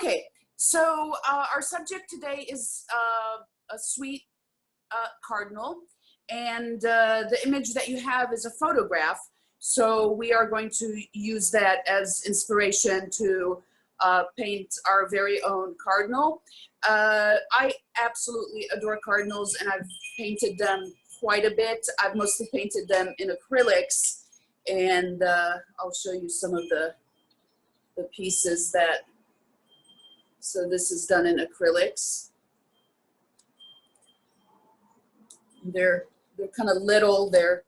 Okay, so our subject today is a sweet cardinal, and the image that you have is a photograph. So we are going to use that as inspiration to paint our very own cardinal. I absolutely adore cardinals, and I've painted them quite a bit. I've mostly painted them in acrylics, and I'll show you some of the pieces that. So this is done in acrylics. They're kind of little. They're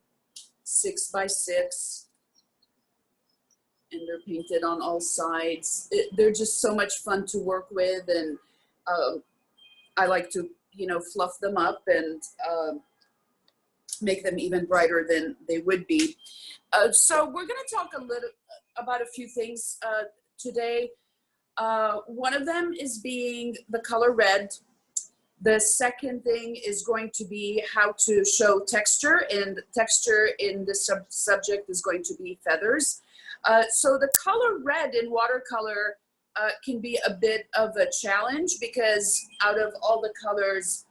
6 by 6, and they're painted on all sides. They're just so much fun to work with, and I like to, fluff them up and make them even brighter than they would be. So we're going to talk a little about a few things today. One of them is being the color red. The second thing is going to be how to show texture, and texture in the subject is going to be feathers. So the color red in watercolor can be a bit of a challenge, because out of all the colors,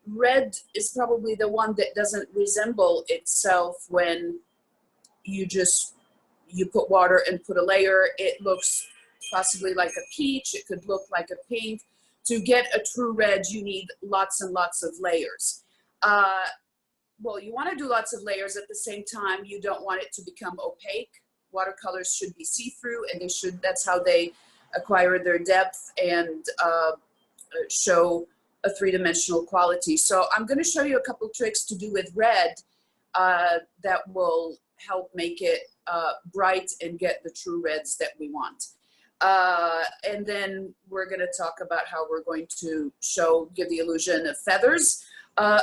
red is probably the one that doesn't resemble itself. When you put water and put a layer, it looks possibly like a peach. It could look like a pink. To get a true red, you need lots and lots of layers. Well, you want to do lots of layers. At the same time, you don't want it to become opaque. Watercolors should be see-through, and that's how they acquire their depth and show a three-dimensional quality. So I'm going to show you a couple tricks to do with red that will help make it bright and get the true reds that we want. And then we're going to talk about how we're going to give the illusion of feathers.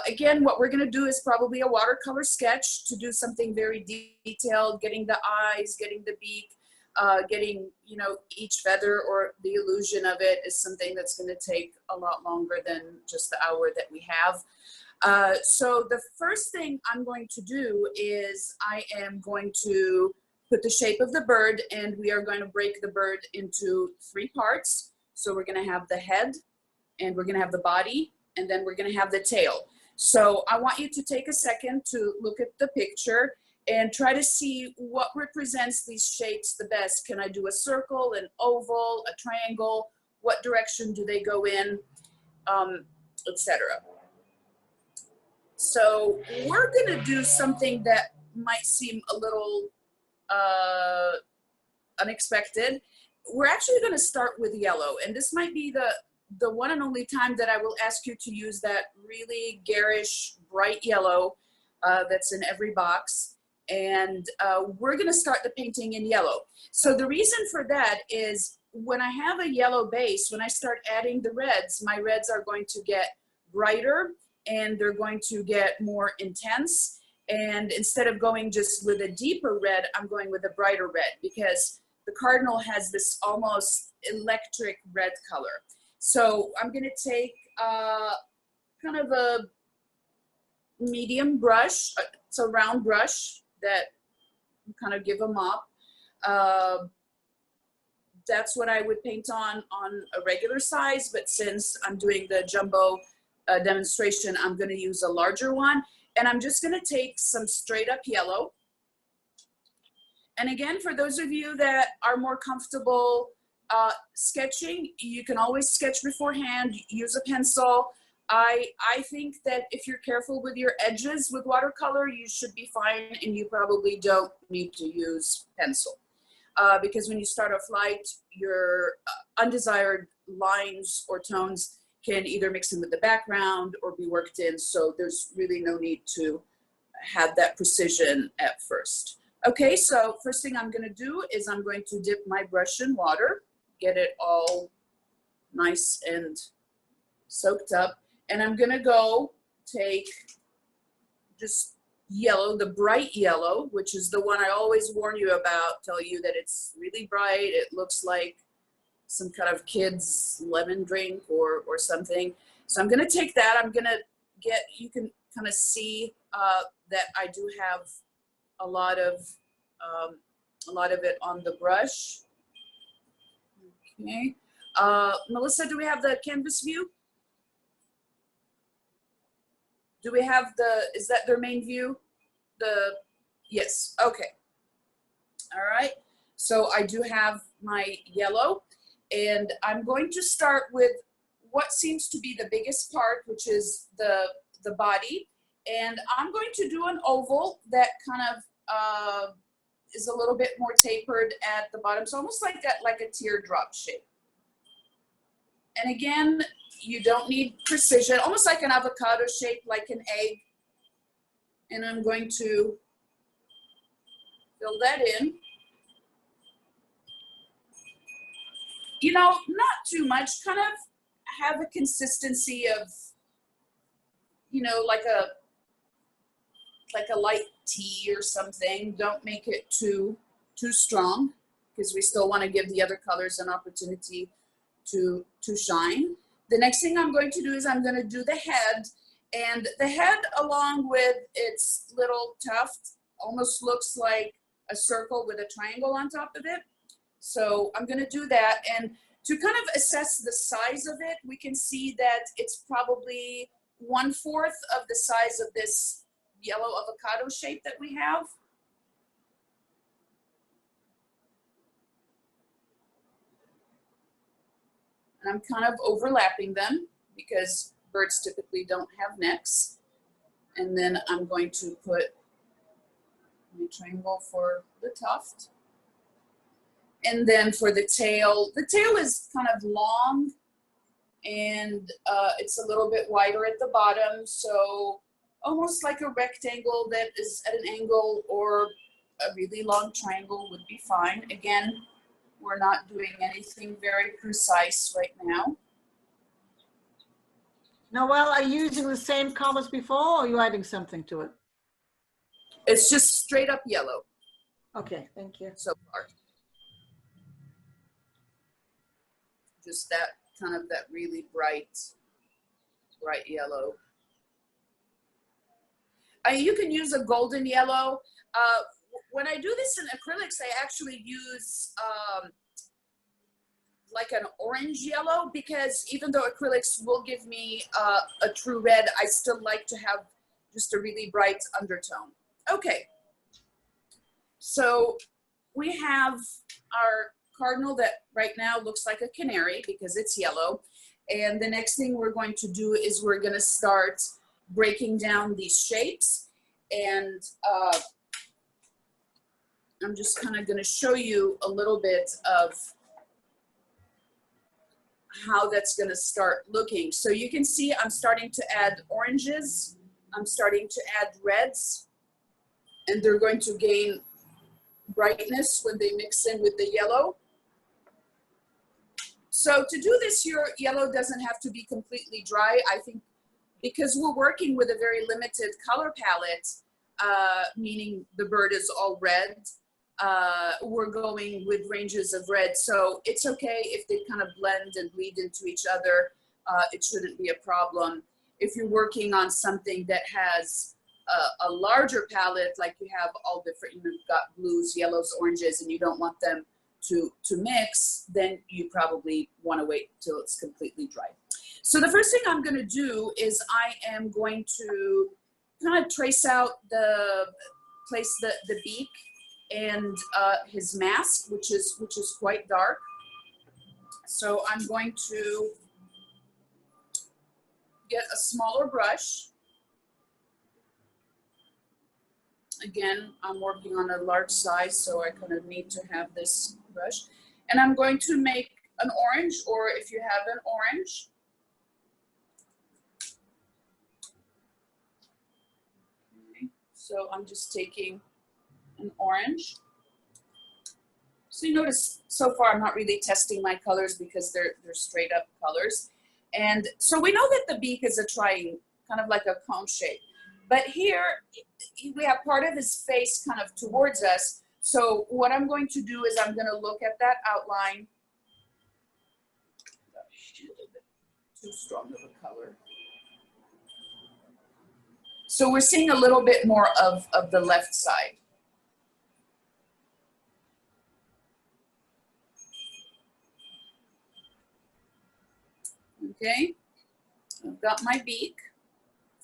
Again, what we're going to do is probably a watercolor sketch to do something very detailed, getting the eyes, getting the beak, getting, each feather or the illusion of it is something that's going to take a lot longer than just the hour that we have. So the first thing I'm going to do is I am going to put the shape of the bird, and we are going to break the bird into 3 parts. So we're going to have the head, and we're going to have the body, and then we're going to have the tail. So I want you to take a second to look at the picture and try to see what represents these shapes the best. Can I do a circle, an oval, a triangle? What direction do they go in, etc. So we're going to do something that might seem a little unexpected. We're actually going to start with yellow, and this might be the one and only time that I will ask you to use that really garish bright yellow that's in every box, and we're going to start the painting in yellow. So the reason for that is when I have a yellow base, when I start adding the reds, my reds are going to get brighter and they're going to get more intense. And instead of going just with a deeper red, I'm going with a brighter red, because the cardinal has this almost electric red color. So I'm going to take kind of a medium brush. It's a round brush that kind of give a mop. That's what I would paint on a regular size, but since I'm doing the jumbo demonstration, I'm going to use a larger one. And I'm just going to take some straight up yellow. And again, for those of you that are more comfortable sketching, you can always sketch beforehand, use a pencil. I think that if you're careful with your edges with watercolor, you should be fine, and you probably don't need to use pencil. Because when you start off light, your undesired lines or tones can either mix in with the background or be worked in, so there's really no need to have that precision at first. Okay, so first thing I'm going to do is I'm going to dip my brush in water, get it all nice and soaked up, and I'm going to go take just yellow, the bright yellow, which is the one I always warn you about, tell you that it's really bright, it looks like some kind of kid's lemon drink or something. So I'm going to take that. I'm going to you can kind of see that I do have a lot of it on the brush. Okay. Melissa, do we have the canvas view? Do we have is that their main view? Yes, okay. All right, so I do have my yellow, and I'm going to start with what seems to be the biggest part, which is the body. And I'm going to do an oval that kind of is a little bit more tapered at the bottom. So almost like a teardrop shape. And again, you don't need precision, almost like an avocado shape, like an egg. And I'm going to fill that in. You know, not too much, kind of have a consistency of, you know, like a light tea or something. Don't make it too strong, because we still want to give the other colors an opportunity to shine. The next thing I'm going to do is I'm going to do the head, and the head along with its little tuft almost looks like a circle with a triangle on top of it. So I'm going to do that, and to kind of assess the size of it, we can see that it's probably 1/4 of the size of this yellow avocado shape that we have. And I'm kind of overlapping them because birds typically don't have necks. And then I'm going to put my triangle for the tuft. And then for the tail is kind of long, and it's a little bit wider at the bottom. So almost like a rectangle that is at an angle, or a really long triangle would be fine. Again, we're not doing anything very precise right now. Noelle, are you using the same colors before, or are you adding something to it? It's just straight up yellow. Okay, thank you. So far. Just that kind of that really bright yellow. You can use a golden yellow. When I do this in acrylics, I actually use like an orange yellow, because even though acrylics will give me a true red, I still like to have just a really bright undertone. Okay, so we have our cardinal that right now looks like a canary because it's yellow. And the next thing we're going to do is we're going to start breaking down these shapes. And I'm just kind of going to show you a little bit of how that's going to start looking. So you can see I'm starting to add oranges. I'm starting to add reds. And they're going to gain brightness when they mix in with the yellow. So to do this, your yellow doesn't have to be completely dry. I think because we're working with a very limited color palette, meaning the bird is all red, we're going with ranges of red. So it's okay if they kind of blend and bleed into each other. It shouldn't be a problem. If you're working on something that has a larger palette, like you have all different, you've got blues, yellows, oranges, and you don't want them to mix, then you probably want to wait till it's completely dry. So the first thing I'm going to do is I am going to kind of trace out the beak and his mask, which is quite dark. So I'm going to get a smaller brush. Again, I'm working on a large size, so I kind of need to have this brush. And I'm going to make an orange, or if you have an orange. Okay. So I'm just taking an orange. So you notice so far I'm not really testing my colors because they're straight up colors. And so we know that the beak is a triangle, kind of like a cone shape. But here we have part of his face kind of towards us. So what I'm going to do is I'm going to look at that outline. Too strong of a color. So we're seeing a little bit more of the left side. Okay, I've got my beak,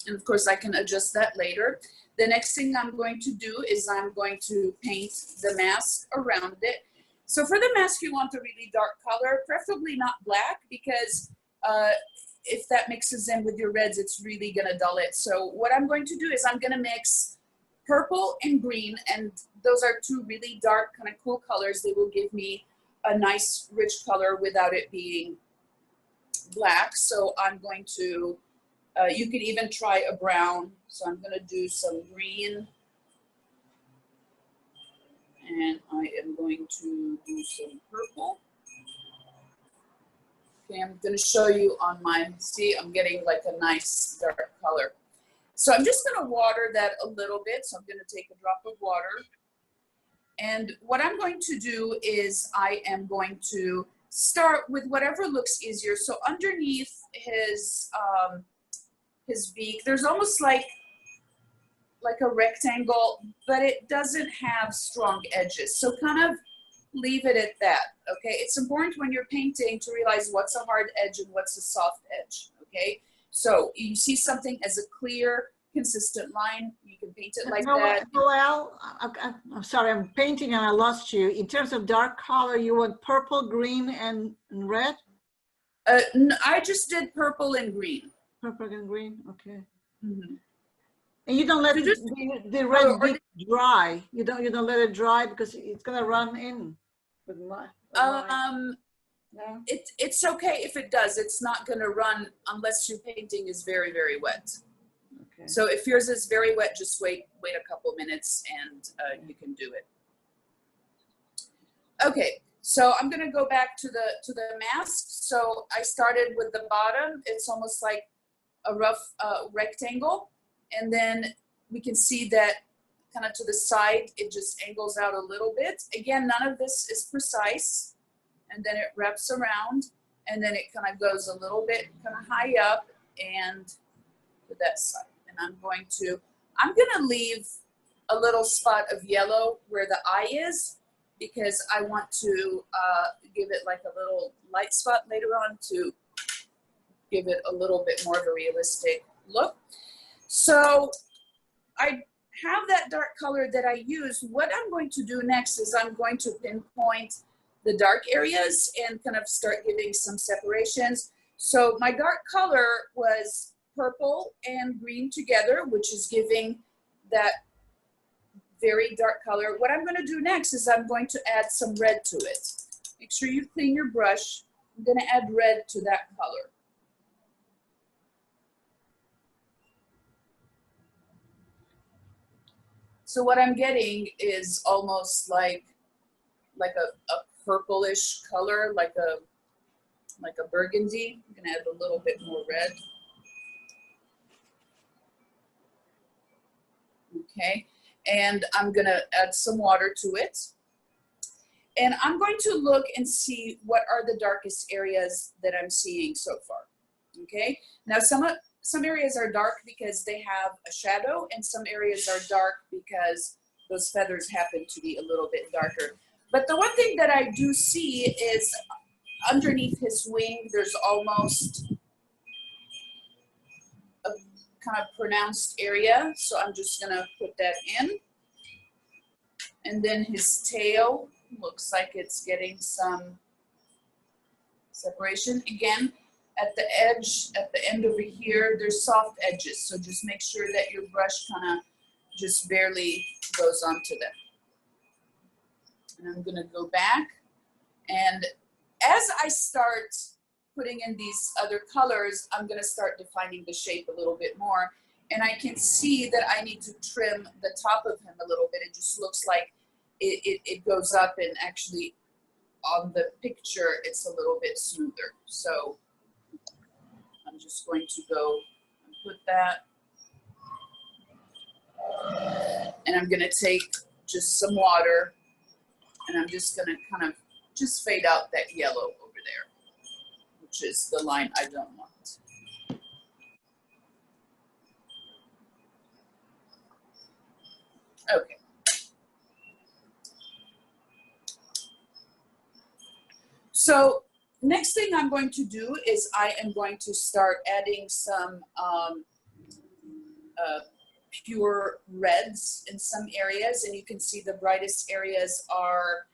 and of course I can adjust that later. The next thing I'm going to do is I'm going to paint the mask around it. So for the mask, you want a really dark color, preferably not black, because if that mixes in with your reds, it's really gonna dull it. So what I'm going to do is I'm gonna mix purple and green, and those are two really dark, kind of cool colors. They will give me a nice rich color without it being black. So I'm going to, you could even try a brown. So I'm gonna do some green, and I am going to do some purple. Okay, I'm gonna show you on mine. See, I'm getting like a nice dark color. So I'm just gonna water that a little bit. So I'm gonna take a drop of water. And what I'm going to do is I am going to start with whatever looks easier. So underneath his beak, there's almost like a rectangle, but it doesn't have strong edges. So kind of leave it at that, okay? It's important when you're painting to realize what's a hard edge and what's a soft edge, okay? So you see something as a clear, consistent line, you can paint it like that. Noel, I'm sorry, I'm painting and I lost you. In terms of dark color, you want purple, green, and red? I just did purple and green. Purple and green, okay. Mm-hmm. And you don't let So just, the red beak dry. You don't let it dry because it's gonna run in with my. No? It's okay if it does. It's not gonna run unless your painting is very, very wet. Okay. So if yours is very wet, just wait a couple minutes and you can do it. Okay, so I'm gonna go back to the mask. So I started with the bottom. It's almost like a rough rectangle. And then we can see that kind of to the side, it just angles out a little bit. Again, none of this is precise. And then it wraps around, and then it kind of goes a little bit kind of high up and to that side. And I'm gonna leave a little spot of yellow where the eye is, because I want to give it like a little light spot later on to give it a little bit more of a realistic look. So I have that dark color that I use. What I'm going to do next is I'm going to pinpoint the dark areas and kind of start giving some separations. So my dark color was purple and green together, which is giving that very dark color. What I'm going to do next is I'm going to add some red to it. Make sure you clean your brush. I'm going to add red to that color. So what I'm getting is almost like a purplish color, like a burgundy. I'm gonna add a little bit more red. Okay, and I'm gonna add some water to it. And I'm going to look and see what are the darkest areas that I'm seeing so far. Okay, now some areas are dark because they have a shadow, and some areas are dark because those feathers happen to be a little bit darker. But the one thing that I do see is underneath his wing, there's almost a kind of pronounced area. So I'm just gonna put that in. And then his tail looks like it's getting some separation. Again, at the edge, at the end over here, there's soft edges. So just make sure that your brush kind of just barely goes onto them. And I'm gonna go back. And as I start putting in these other colors, I'm gonna start defining the shape a little bit more. And I can see that I need to trim the top of him a little bit. It just looks like it goes up, and actually on the picture, it's a little bit smoother. So I'm just going to go and put that. And I'm gonna take just some water, and I'm just gonna kind of just fade out that yellow over there, which is the line I don't want. Okay. So next thing I'm going to do is I am going to start adding some pure reds in some areas, and you can see the brightest areas are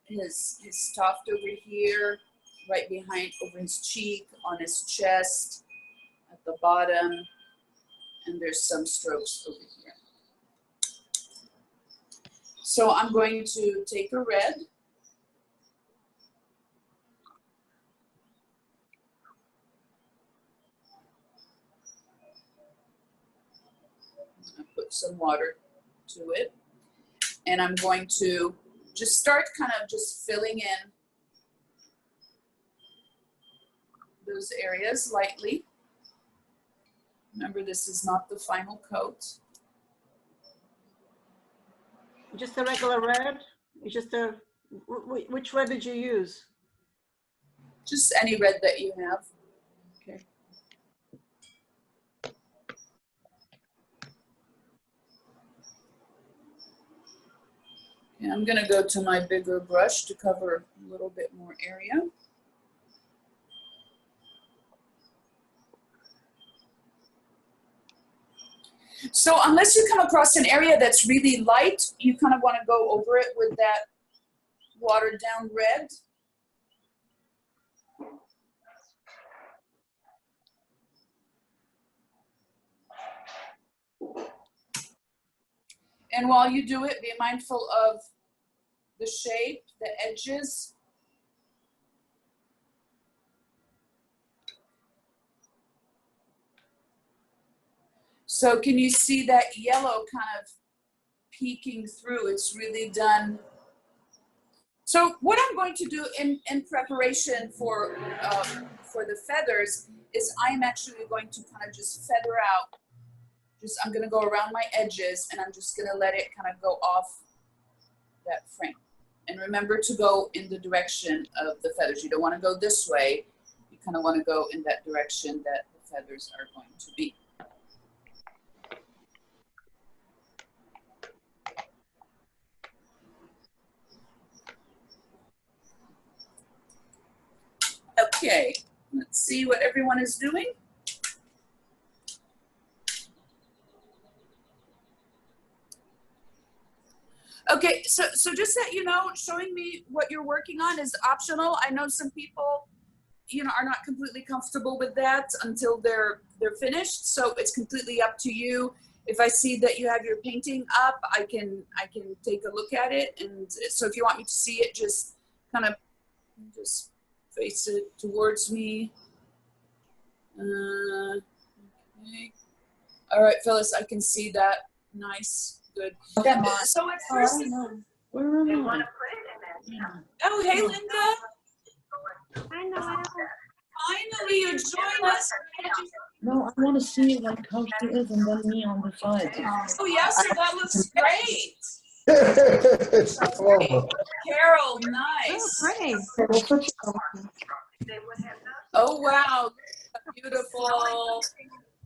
his tuft over here, right behind, over his cheek, on his chest, at the bottom, and there's some strokes over here. So I'm going to take a red, put some water to it, and I'm going to just start kind of just filling in those areas lightly. Remember, this is not the final coat. Just a regular red? It's just a, which red did you use? Just any red that you have. Okay. And I'm gonna go to my bigger brush to cover a little bit more area. So unless you come across an area that's really light, you kind of want to go over it with that watered down red. And while you do it, be mindful of the shape, the edges. So can you see that yellow kind of peeking through? It's really done. So what I'm going to do in preparation for the feathers is I'm actually going to kind of just feather out. I'm going to go around my edges, and I'm just going to let it kind of go off that frame. And remember to go in the direction of the feathers. You don't want to go this way. You kind of want to go in that direction that the feathers are going to be. Okay, let's see what everyone is doing. Okay, so just that you know, showing me what you're working on is optional. I know some people, you know, are not completely comfortable with that until they're finished. So it's completely up to you. If I see that you have your painting up, I can take a look at it. And so if you want me to see it, just kind of just face it towards me. Okay. All right, Phyllis, I can see that. Nice. Good. So at first, Where am I? oh, hey, Linda. I know. Finally, you joined us. No, I want to see like how she is and then me on the side. Oh, yes, sir, that looks great. It's horrible. Carol, nice. Oh, great. Oh, wow. Beautiful.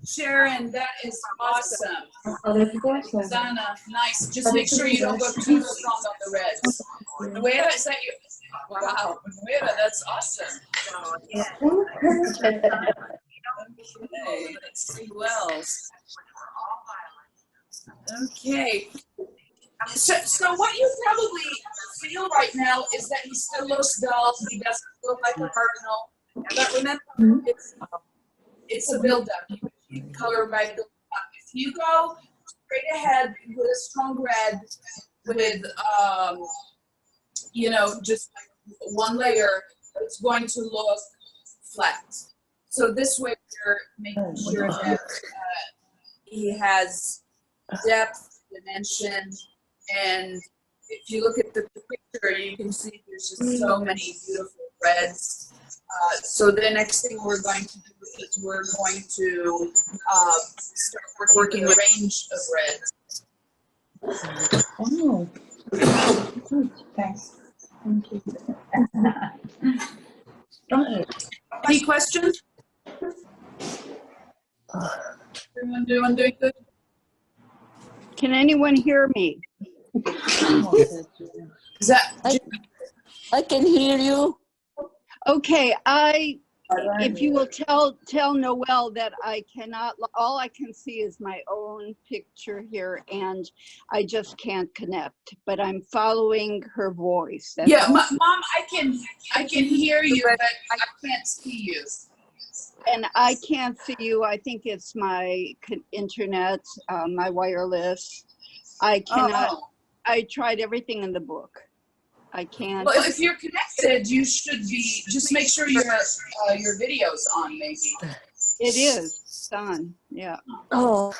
Sharon, that is awesome. Zana, nice. Just make sure you don't go too strong on the reds. Nuera, is that you? Wow, Nuera, that's awesome. Okay, let's see who else. Okay. So what you probably feel right now is that he still looks dull. He doesn't look like a cardinal. But remember, it's a buildup. You color by buildup. If you go straight ahead with a strong red, with you know, just one layer, it's going to look flat. So this way, you're making sure that he has depth, dimension, and if you look at the picture, you can see there's just so many beautiful reds. So the next thing we're going to do is we're going to start working with a range of reds. Oh. Thanks. Thank you. Any questions? Everyone doing good? Can anyone hear me? Is that I can hear you. Okay, if you will tell Noelle that I cannot, all I can see is my own picture here and I just can't connect, but I'm following her voice. That's Yeah, all. Mom, I can hear you, but I can't see you. And I can't see you. I think it's my internet, my wireless. I cannot, Oh. I tried everything in the book. I can't. Well, if you're connected, you should be, just make sure your video's on, maybe. It is, it's on, yeah. Oh.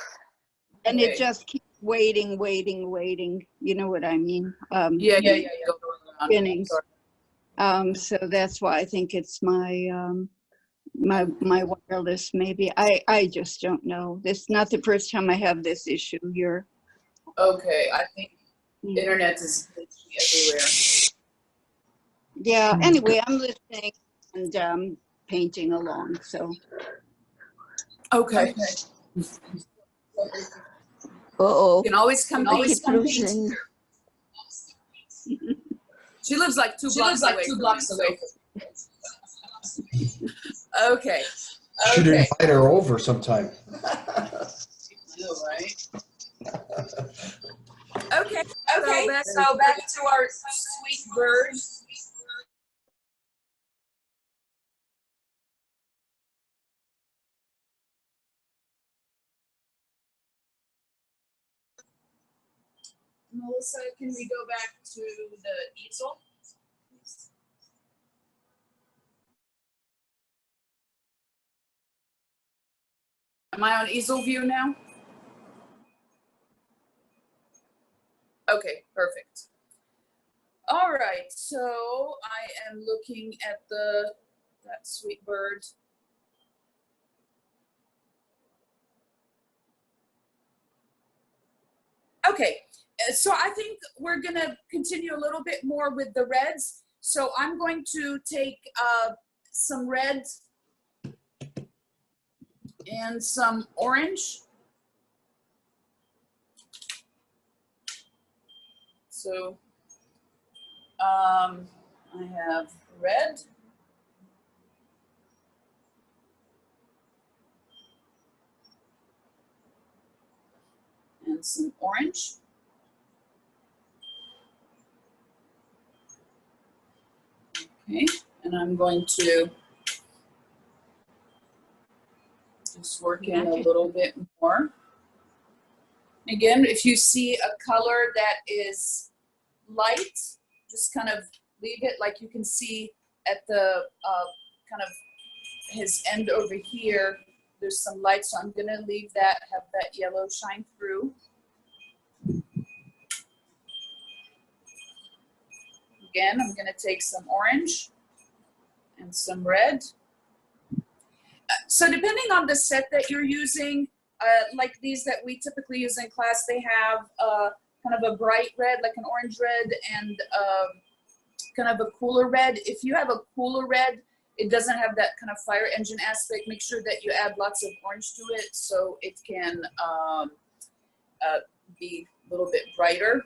And it Okay. just keeps waiting. You know what I mean? Yeah. Spinning. So that's why I think it's my my wireless. Maybe I just don't know. This is not the first time I have this issue here. Okay, I think internet is everywhere. Yeah. Anyway, I'm listening and painting along. So. Okay. Uh-oh. You can always come paint. losing. She lives like two blocks away. Okay. Should invite her over sometime. All right. Okay. Okay, so back to our sweet bird. Melissa, can we go back to the easel? Am I on easel view now? Okay, perfect. All right, so I am looking at that sweet bird. Okay, so I think we're gonna continue a little bit more with the reds. So I'm going to take some red and some orange. So I have red. And some orange. Okay, and I'm going to just work in a little bit more. Again, if you see a color that is light, just kind of leave it. Like you can see at the kind of his end over here, there's some light, so I'm gonna leave that, have that yellow shine through. Again, I'm gonna take some orange and some red. So depending on the set that you're using, like these that we typically use in class, they have kind of a bright red, like an orange red, and kind of a cooler red. If you have a cooler red, it doesn't have that kind of fire engine aspect. Make sure that you add lots of orange to it so it can be a little bit brighter.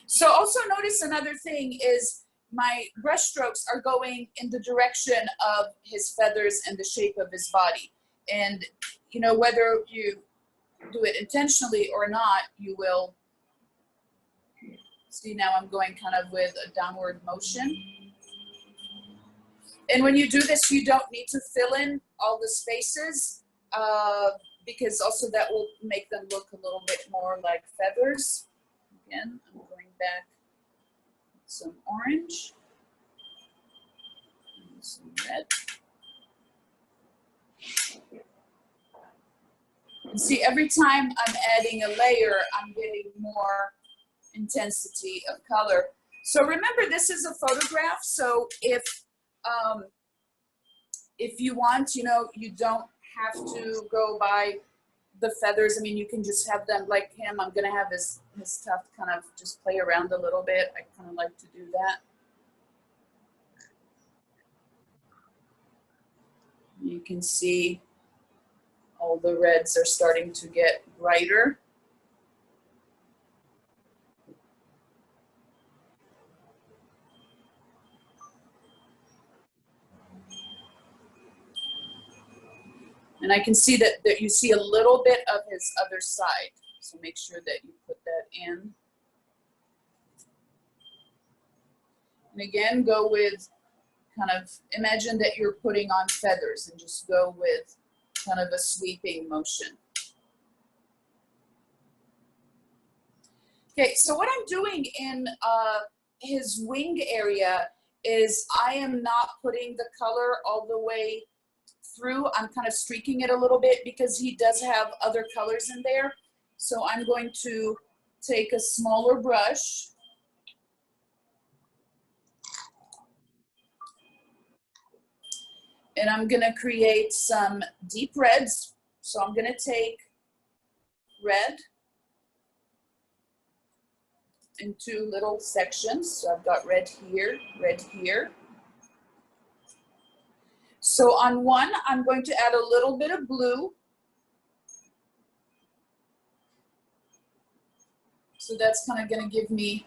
So also notice another thing is my brush strokes are going in the direction of his feathers and the shape of his body. And, you know, whether you do it intentionally or not, you will see now I'm going kind of with a downward motion. And when you do this, you don't need to fill in all the spaces because also that will make them look a little bit more like feathers. Again, I'm going back with some orange and some red. And see, every time I'm adding a layer, I'm getting more intensity of color. So remember, this is a photograph. So if you want, you know, you don't have to go by the feathers. I mean, you can just have them like him. I'm gonna have his tuft kind of just play around a little bit. I kind of like to do that. You can see all the reds are starting to get brighter. And I can see that you see a little bit of his other side. So make sure that you put that in. And again, go with kind of, imagine that you're putting on feathers and just go with kind of a sweeping motion. Okay, so what I'm doing in his wing area is I am not putting the color all the way through. I'm kind of streaking it a little bit because he does have other colors in there. So I'm going to take a smaller brush and I'm gonna create some deep reds. So I'm gonna take red in two little sections. So I've got red here, red here. So on one, I'm going to add a little bit of blue. So that's kind of gonna give me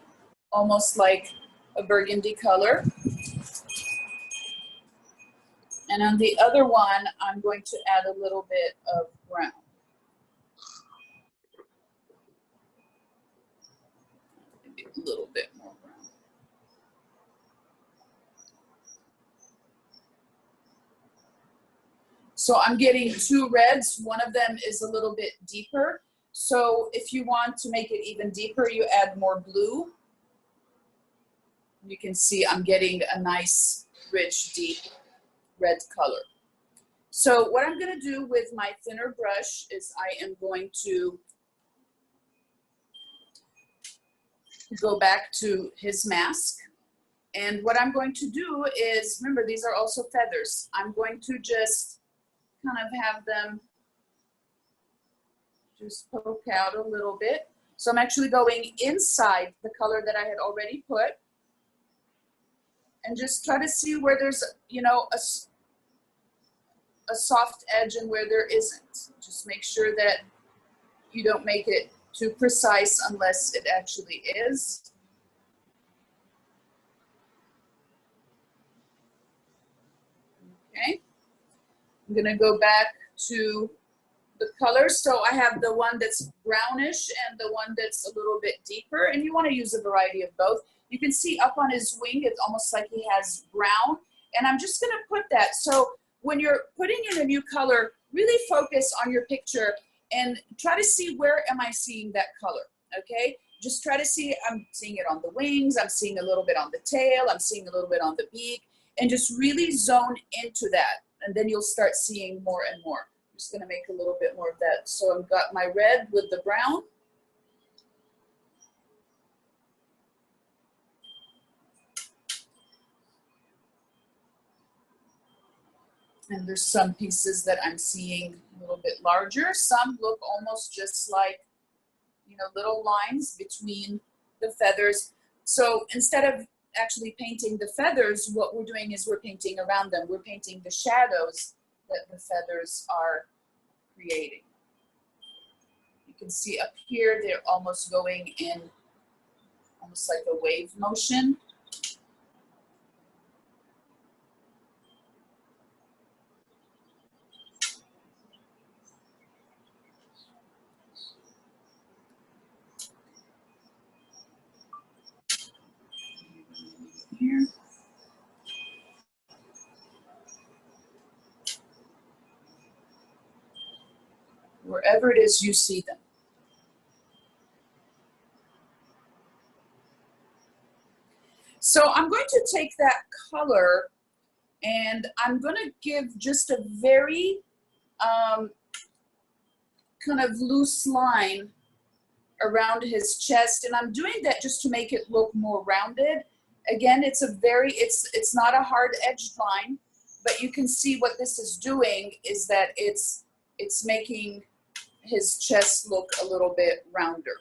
almost like a burgundy color. And on the other one, I'm going to add a little bit of brown. Maybe a little bit more brown. So I'm getting two reds. One of them is a little bit deeper. So if you want to make it even deeper, you add more blue. You can see I'm getting a nice, rich, deep red color. So what I'm going to do with my thinner brush is I am going to go back to his mask. And what I'm going to do is, remember, these are also feathers. I'm going to just kind of have them just poke out a little bit. So I'm actually going inside the color that I had already put and just try to see where there's, you know, a soft edge and where there isn't. Just make sure that you don't make it too precise unless it actually is. Okay, I'm gonna go back to the colors. So I have the one that's brownish and the one that's a little bit deeper, and you want to use a variety of both. You can see up on his wing, it's almost like he has brown, and I'm just gonna put that. So when you're putting in a new color, really focus on your picture and try to see where am I seeing that color, okay? Just try to see, I'm seeing it on the wings, I'm seeing a little bit on the tail, I'm seeing a little bit on the beak, and just really zone into that. And then you'll start seeing more and more. I'm just gonna make a little bit more of that. So I've got my red with the brown. And there's some pieces that I'm seeing a little bit larger. Some look almost just like, you know, little lines between the feathers. So instead of actually painting the feathers, what we're doing is we're painting around them. We're painting the shadows that the feathers are creating. You can see up here, they're almost going in almost like a wave motion. Here. Wherever it is you see them. So I'm going to take that color and I'm going to give just a very kind of loose line around his chest, and I'm doing that just to make it look more rounded. Again, it's not a hard edged line, but you can see what this is doing is that it's making his chest look a little bit rounder.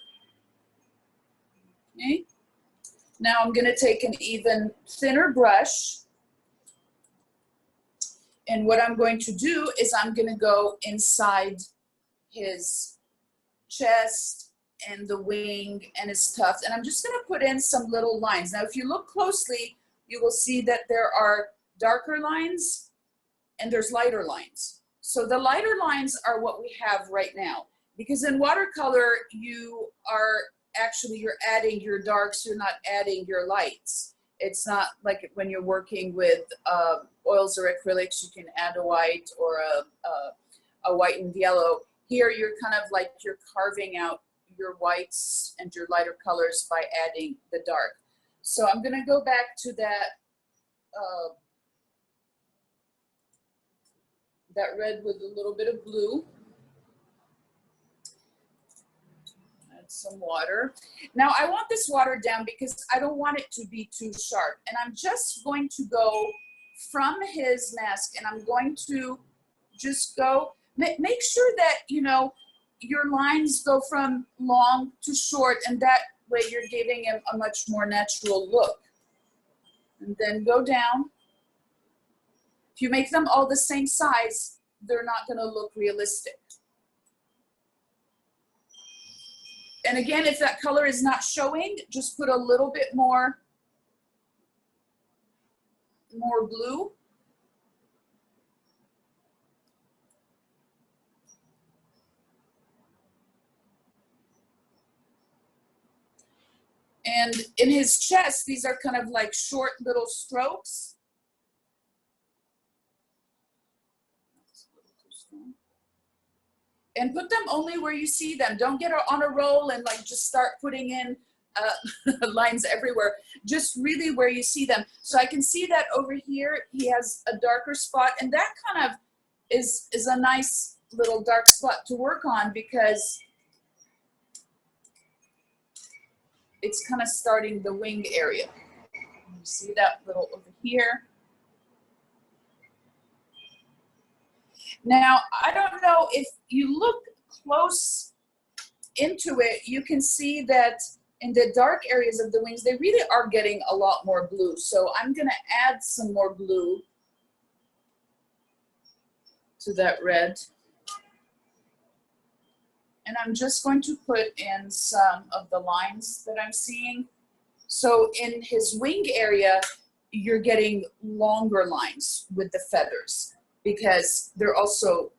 Okay. Now I'm going to take an even thinner brush, and what I'm going to do is I'm going to go inside his chest and the wing and his tuft, and I'm just going to put in some little lines. Now if you look closely, you will see that there are darker lines and there's lighter lines. So the lighter lines are what we have right now, because in watercolor, you're adding your darks, you're not adding your lights. It's not like when you're working with oils or acrylics, you can add a white or a white and yellow. Here, you're kind of like you're carving out your whites and your lighter colors by adding the dark. So I'm gonna go back to that that red with a little bit of blue. Add some water. Now I want this watered down because I don't want it to be too sharp. And I'm just going to go from his mask and I'm going to just go, make sure that, you know, your lines go from long to short, and that way you're giving him a much more natural look. And then go down. If you make them all the same size, they're not going to look realistic. And again, if that color is not showing, just put a little bit more blue. And in his chest, these are kind of like short little strokes. And put them only where you see them. Don't get on a roll and like just start putting in lines everywhere. Just really where you see them. So I can see that over here, he has a darker spot, and that kind of is a nice little dark spot to work on because it's kind of starting the wing area. You see that little over here. Now, I don't know if you look close into it, you can see that in the dark areas of the wings, they really are getting a lot more blue. So I'm gonna add some more blue to that red. And I'm just going to put in some of the lines that I'm seeing. So in his wing area, you're getting longer lines with the feathers because they're also,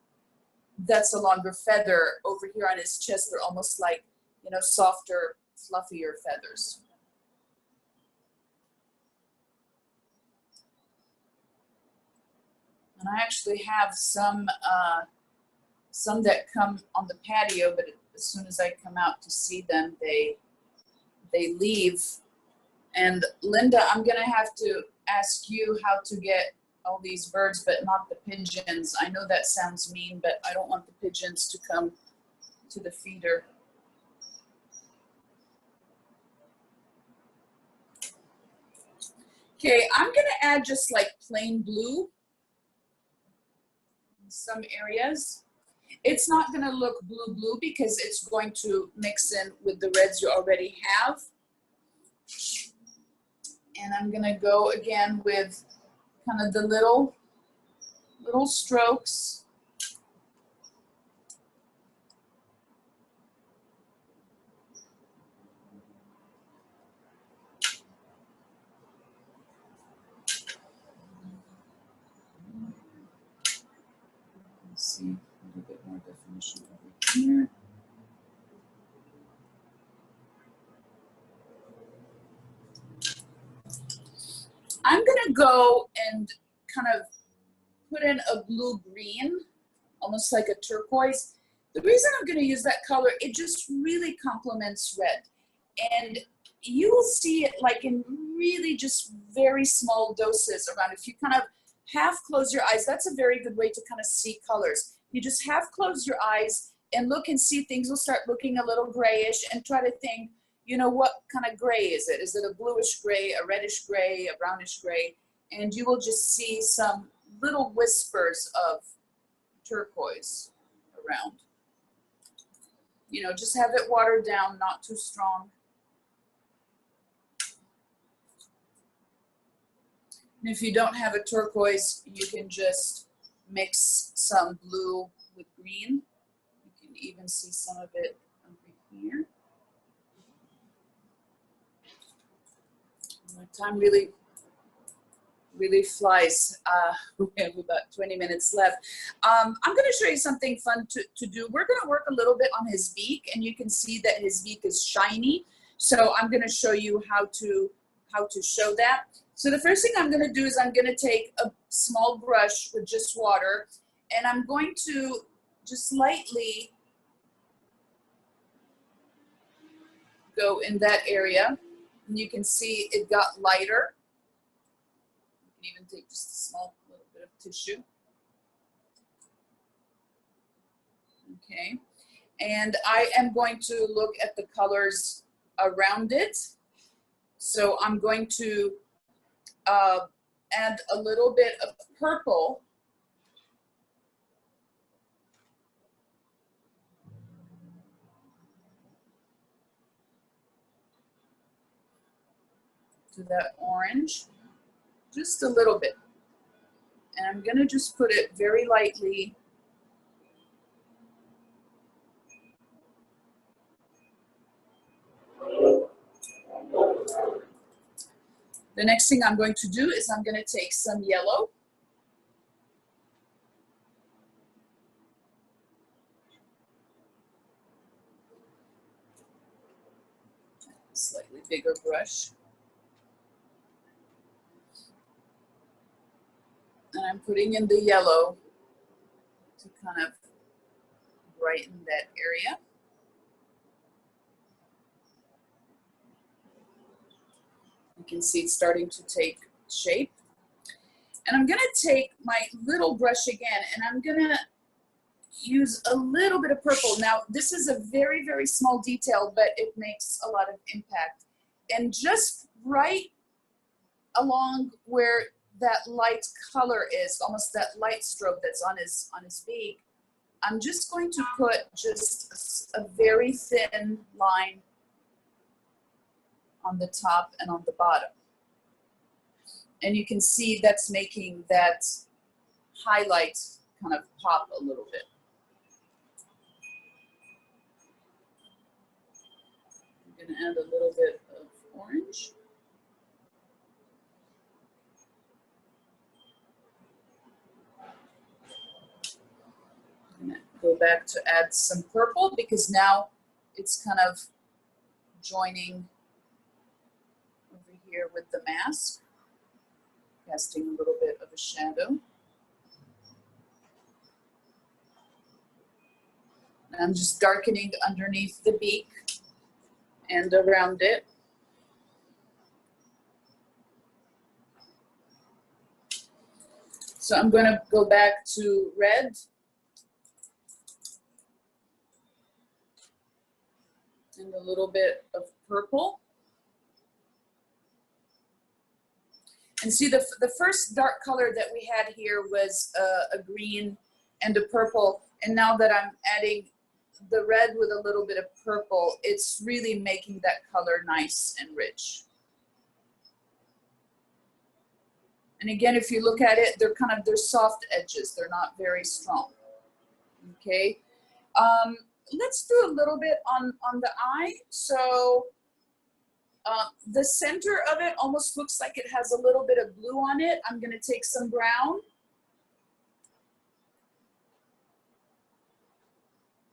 that's a longer feather. Over here on his chest, they're almost like, you know, softer, fluffier feathers. And I actually have some that come on the patio, but as soon as I come out to see them, they leave. And Linda, I'm gonna have to ask you how to get all these birds, but not the pigeons. I know that sounds mean, but I don't want the pigeons to come to the feeder. Okay, I'm gonna add just like plain blue in some areas. It's not gonna look blue because it's going to mix in with the reds you already have. And I'm gonna go again with kind of the little strokes. Let's see a little bit more definition over here. I'm gonna go and kind of put in a blue-green, almost like a turquoise. The reason I'm gonna use that color, it just really complements red. And you will see it like in really just very small doses around. If you kind of half close your eyes, that's a very good way to kind of see colors. You just half close your eyes and look and see, things will start looking a little grayish, and try to think, you know, what kind of gray is it? Is it a bluish gray, a reddish gray, a brownish gray? And you will just see some little whispers of turquoise around. You know, just have it watered down, not too strong. And if you don't have a turquoise, you can just mix some blue with green. You can even see some of it over here. I'm really really flies. We have about 20 minutes left. I'm going to show you something fun to do. We're going to work a little bit on his beak, and you can see that his beak is shiny. So I'm going to show you how to show that. So the first thing I'm going to do is I'm going to take a small brush with just water, and I'm going to just lightly go in that area. And you can see it got lighter. You can even take just a small little bit of tissue. Okay. And I am going to look at the colors around it. So I'm going to add a little bit of purple. To that orange, just a little bit. And I'm going to just put it very lightly The next thing I'm going to do is I'm going to take some yellow. Slightly bigger brush. And I'm putting in the yellow to kind of brighten that area. You can see it's starting to take shape. And I'm going to take my little brush again, and I'm going to use a little bit of purple. Now, this is a very, very small detail, but it makes a lot of impact. And just right along where that light color is, almost that light stroke that's on his beak, I'm just going to put just a very thin line on the top and on the bottom. And you can see that's making that highlight kind of pop a little bit. I'm going to add a little bit of orange. I'm going to go back to add some purple because now it's kind of joining over here with the mask, casting a little bit of a shadow. And I'm just darkening underneath the beak and around it. So I'm going to go back to red. And a little bit of purple. And see, the first dark color that we had here was a green and a purple. And now that I'm adding the red with a little bit of purple, it's really making that color nice and rich. And again, if you look at it, they're soft edges. They're not very strong. Okay. Let's do a little bit on the eye. So the center of it almost looks like it has a little bit of blue on it. I'm going to take some brown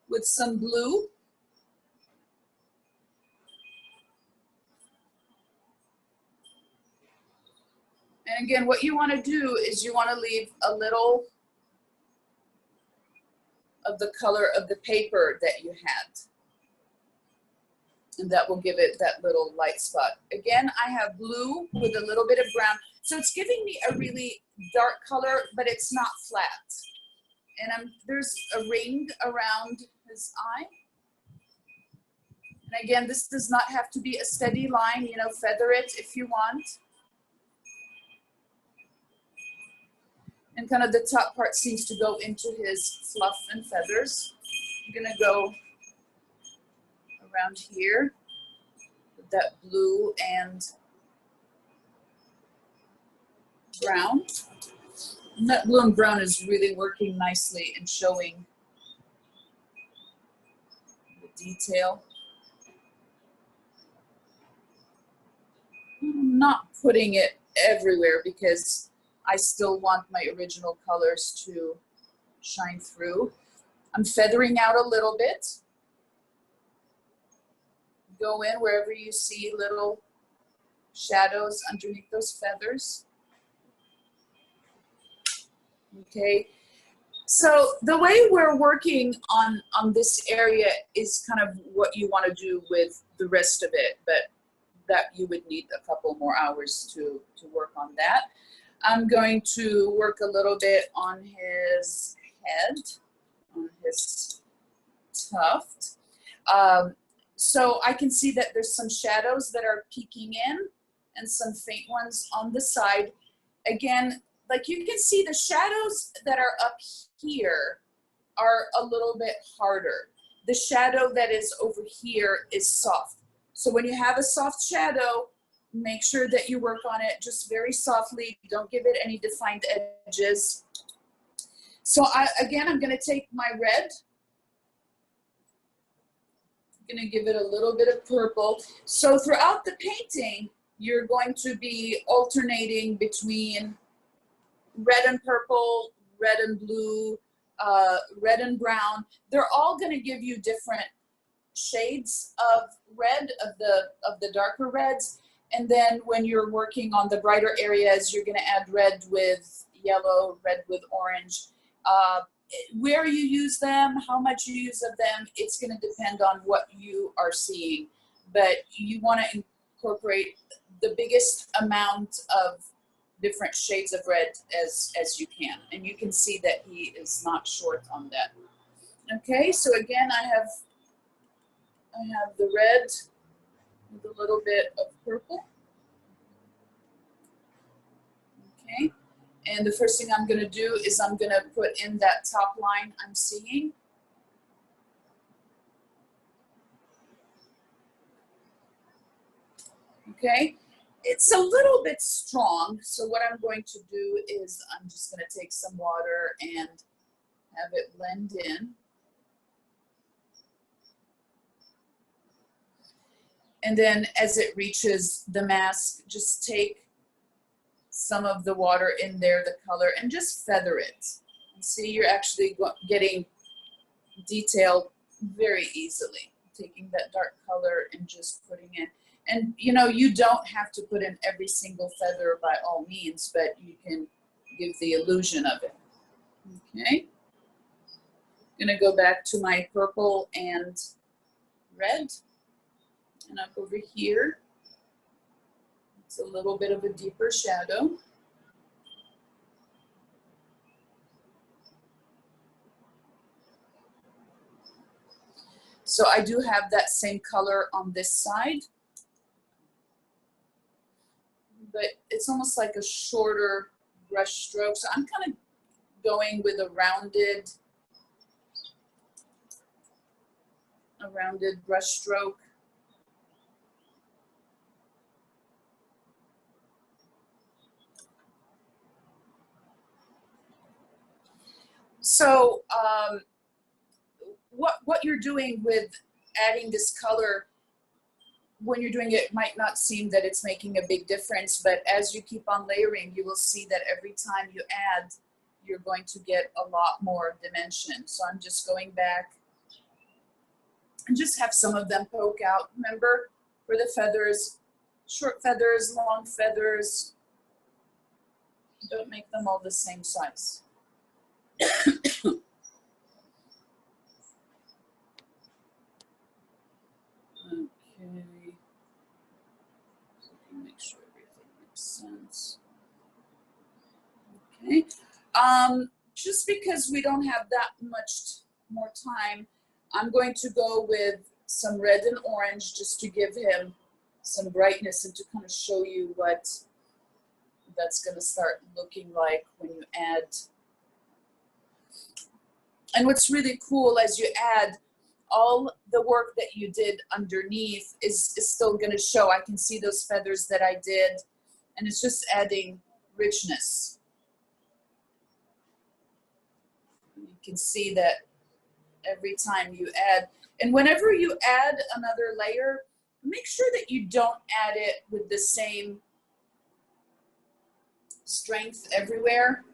with some blue. And again, what you want to do is you want to leave a little of the color of the paper that you had. And that will give it that little light spot. Again, I have blue with a little bit of brown. So it's giving me a really dark color, but it's not flat. And there's a ring around his eye. And again, this does not have to be a steady line, you know, feather it if you want. And kind of the top part seems to go into his fluff and feathers. I'm gonna go around here with that blue and brown. And that blue and brown is really working nicely and showing the detail. I'm not putting it everywhere because I still want my original colors to shine through. I'm feathering out a little bit. Go in wherever you see little shadows underneath those feathers. Okay, so the way we're working on this area is kind of what you want to do with the rest of it, but that you would need a couple more hours to work on that. I'm going to work a little bit on his head, on his tuft. So I can see that there's some shadows that are peeking in and some faint ones on the side. Again, like you can see the shadows that are up here are a little bit harder. The shadow that is over here is soft. So when you have a soft shadow, make sure that you work on it just very softly. Don't give it any defined edges. So again, I'm gonna take my red. I'm gonna give it a little bit of purple. So throughout the painting, you're going to be alternating between red and purple, red and blue, red and brown. They're all going to give you different shades of red, of the darker reds. And then when you're working on the brighter areas, you're going to add red with yellow, red with orange. Where you use them, how much you use of them, it's going to depend on what you are seeing. But you want to incorporate the biggest amount of different shades of red as you can. And you can see that he is not short on that. Okay, so again, I have the red with a little bit of purple. Okay, and the first thing I'm gonna do is I'm gonna put in that top line I'm seeing. Okay, it's a little bit strong, so what I'm going to do is I'm just going to take some water and have it blend in. And then as it reaches the mask, just take some of the water in there, the color, and just feather it. You see, you're actually getting detail very easily, taking that dark color and just putting in. And you know, you don't have to put in every single feather by all means, but you can give the illusion of it. Okay. I'm gonna go back to my purple and red. And up over here, it's a little bit of a deeper shadow. So I do have that same color on this side, but it's almost like a shorter brush stroke. So I'm kind of going with a rounded brush stroke. So what you're doing with adding this color, when you're doing it, might not seem that it's making a big difference, but as you keep on layering, you will see that every time you add, you're going to get a lot more dimension. So I'm just going back and just have some of them poke out. Remember, for the feathers, short feathers, long feathers, don't make them all the same size. Okay, so I can make sure everything makes sense. Okay, just because we don't have that much more time, I'm going to go with some red and orange just to give him some brightness and to kind of show you what that's going to start looking like when you add. And what's really cool, as you add, all the work that you did underneath is still going to show. I can see those feathers that I did, and it's just adding richness. You can see that every time you add. And whenever you add another layer, make sure that you don't add it with the same strength everywhere.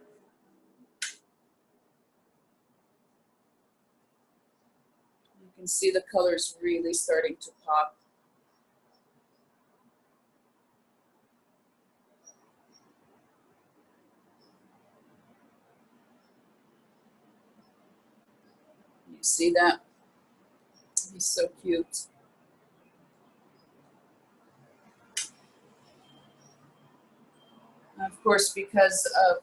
You can see the colors really starting to pop. You see that? He's so cute. Of course, because of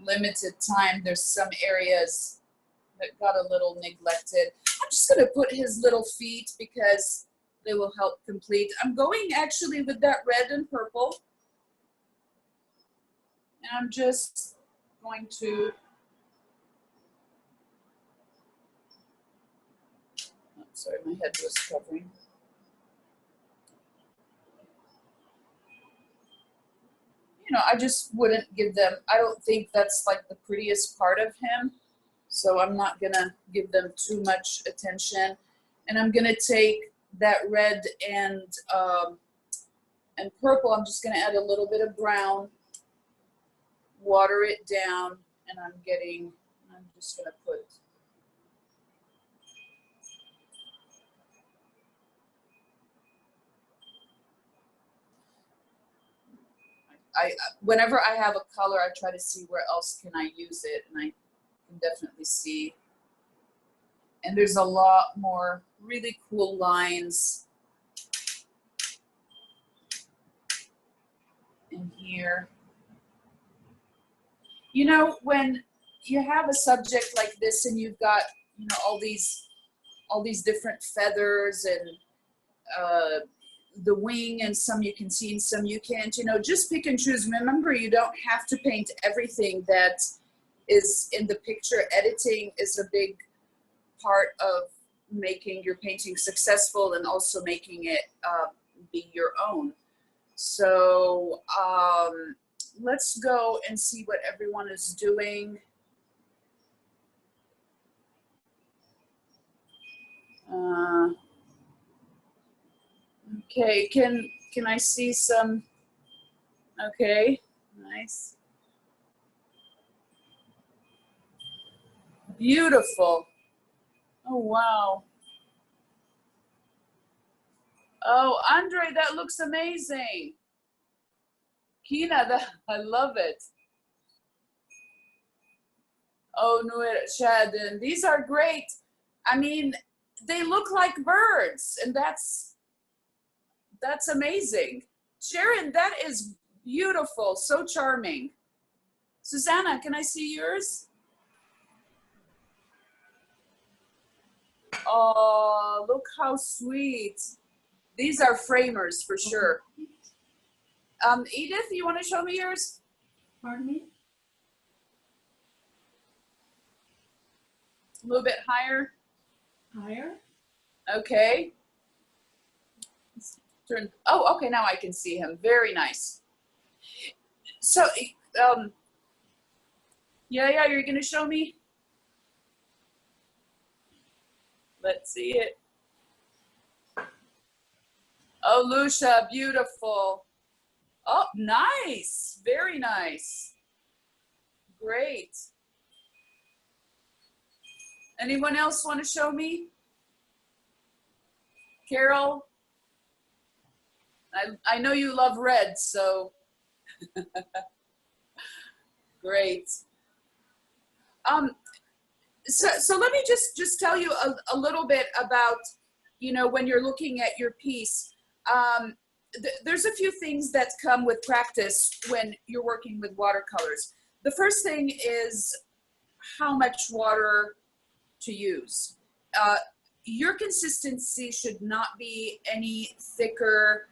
limited time, there's some areas that got a little neglected. I'm just gonna put his little feet because they will help complete. I'm going actually with that red and purple. And I'm just going to, oh, sorry, my head was covering. You know, I just wouldn't give them, I don't think that's like the prettiest part of him. So I'm not gonna give them too much attention. And I'm gonna take that red and purple. I'm just gonna add a little bit of brown, water it down, and I'm just gonna put, whenever I have a color, I try to see where else can I use it, and I can definitely see. And there's a lot more really cool lines in here. You know, when you have a subject like this and you've got, you know, all these different feathers and the wing, and some you can see and some you can't, you know, just pick and choose. Remember, you don't have to paint everything that is in the picture. Editing is a big part of making your painting successful and also making it be your own. So let's go and see what everyone is doing. Okay, can I see some? Okay, nice. Beautiful. Oh, wow. Oh, Andre, that looks amazing. Kina, I love it. Oh, Nuer Shadden, these are great. I mean, they look like birds, and that's amazing. Sharon, that is beautiful, so charming. Susanna, can I see yours? Oh, look how sweet. These are framers for sure. Edith, you want to show me yours? Pardon me? A little bit higher. Higher? Okay. Turn. Oh, okay. Now I can see him. Very nice. So, yeah, you're gonna show me. Let's see it. Oh, Lucia, beautiful. Oh, nice. Very nice. Great. Anyone else want to show me? Carol? I know you love red, so great. So let me just tell you a little bit about, you know, when you're looking at your piece, there's a few things that come with practice when you're working with watercolors. The first thing is how much water to use. Your consistency should not be any thicker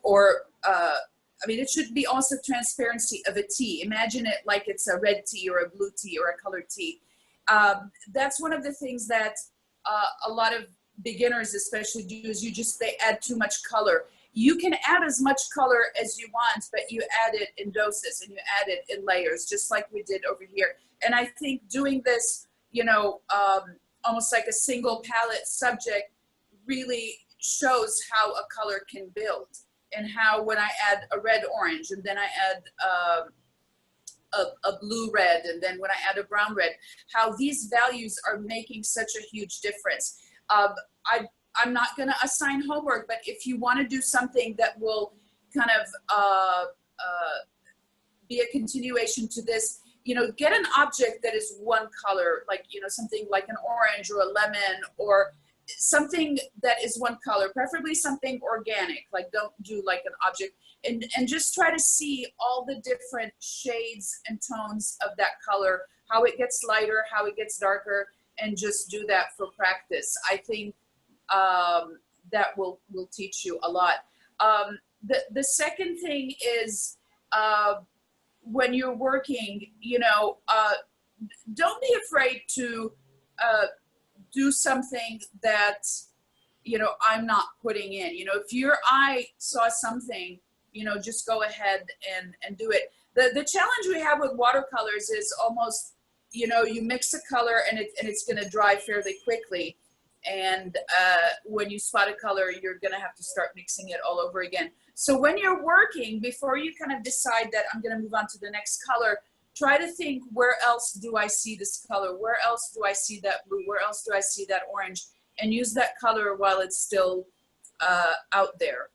or, I mean, it should be also transparency of a tea. Imagine it like it's a red tea or a blue tea or a colored tea. That's one of the things that a lot of beginners especially do, is they add too much color. You can add as much color as you want, but you add it in doses and you add it in layers, just like we did over here. And I think doing this, you know, almost like a single palette subject really shows how a color can build. and how when I add a red orange and then I add a blue red and then when I add a brown red, how these values are making such a huge difference. I'm not going to assign homework, but if you want to do something that will kind of be a continuation to this, you know, get an object that is one color, like, you know, something like an orange or a lemon or something that is one color, preferably something organic, like don't do like an object, and just try to see all the different shades and tones of that color, how it gets lighter, how it gets darker, and just do that for practice. I think that will teach you a lot. The second thing is when you're working, you know, don't be afraid to do something that, you know, I'm not putting in. You know, if your eye saw something, you know, just go ahead and do it. The challenge we have with watercolors is almost, you know, you mix a color and it's going to dry fairly quickly. And when you spot a color, you're going to have to start mixing it all over again. So when you're working, before you kind of decide that I'm going to move on to the next color, try to think, where else do I see this color? Where else do I see that blue? Where else do I see that orange? And use that color while it's still out there.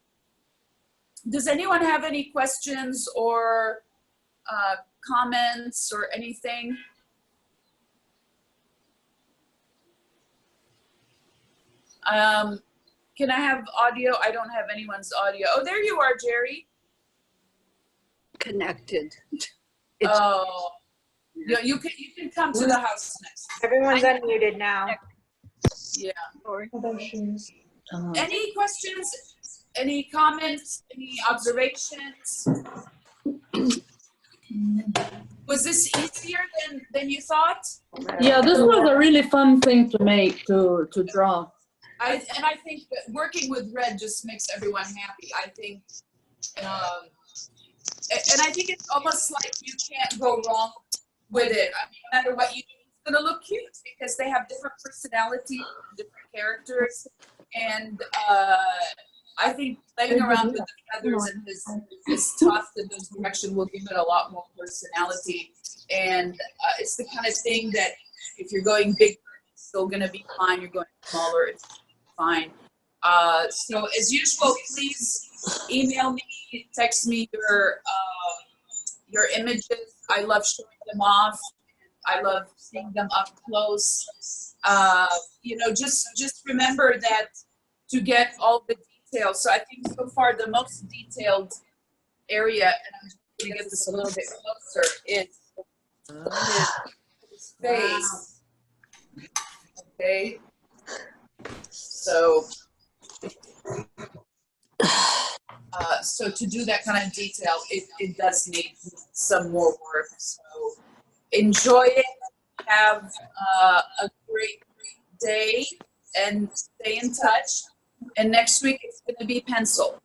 Does anyone have any questions or comments or anything? Can I have audio? I don't have anyone's audio. Oh, there you are, Jerry. Connected. Oh, yeah, you can come to the house next. Everyone's unmuted now. Yeah. How about shoes? Any questions? Any comments? Any observations? Was this easier than you thought? Yeah, this was a really fun thing to make, to draw. I think that working with red just makes everyone happy. I think, and I think it's almost like you can't go wrong with it. I mean, no matter what you do, it's gonna look cute because they have different personality, different characters, and I think playing around with the feathers and his tuft in this direction will give it a lot more personality. And it's the kind of thing that if you're going big, it's still gonna be fine. You're going smaller, it's fine. So as usual, please email me, text me your images. I love showing them off. I love seeing them up close. You know, just remember that to get all the details. So I think so far the most detailed area, and I'm just going to get this a little bit closer, is his face. Okay. So, so to do that kind of detail, it does need some more work. So enjoy it. Have a great day and stay in touch. And next week it's going to be pencil.